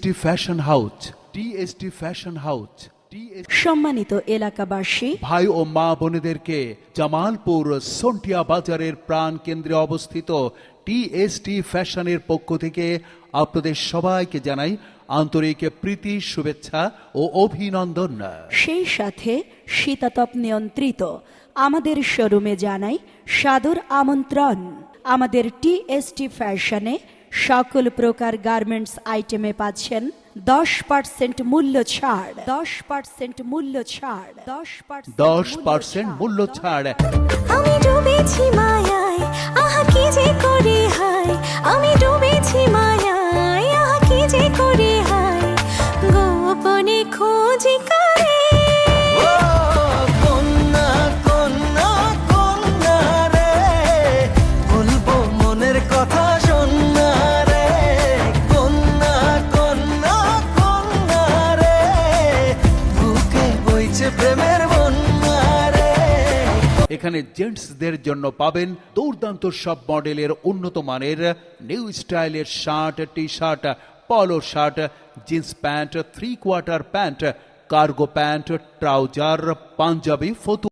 TST fashion house, TST fashion house. সম্মানিত এলাকাবাসী, ভাই ও মা বোনেদেরকে জামালপুর সন্টিয়া বাজারের প্রাণ কেন্দ্রে অবস্থিত টিএসটি ফ্যাশনের পক্ষ থেকে আপনাদের সবাইকে জানাই আন্তরিক প্রীতি, শুভেচ্ছা ও অভিনন্দন। সেই সাথে শীতাতপ নিয়ন্ত্রিত আমাদের শোরুমে জানাই সাদর আমন্ত্রণ। আমাদের টিএসটি ফ্যাশনে সকল প্রকার গার্মেন্টস আইটেমে পাচ্ছেন 10% মূল্য ছাড়, 10% মূল্য ছাড়, 10% মূল্য ছাড়। আমি ডুবেছি মায়ায়, আহা কি যে করি হায়, আমি ডুবেছি মায়ায়, আহা কি যে করি হায়, গোপনে খোঁজি করে। কন্যা কন্যা কন্যা রে, বলবো মনের কথা শোনা রে, কন্যা কন্যা কন্যা রে, বুকে বইছে প্রেমের বন্যা রে। এখানে জেন্টসদের জন্য পাবেন দুর্দান্ত সব মডেলের উন্নত মানের নিউ স্টাইলের shirt, T shirt, polo shirt, jeans pant, 3/4 pant, cargo pant, trouser, পাঞ্জাবি, ফতুয়া।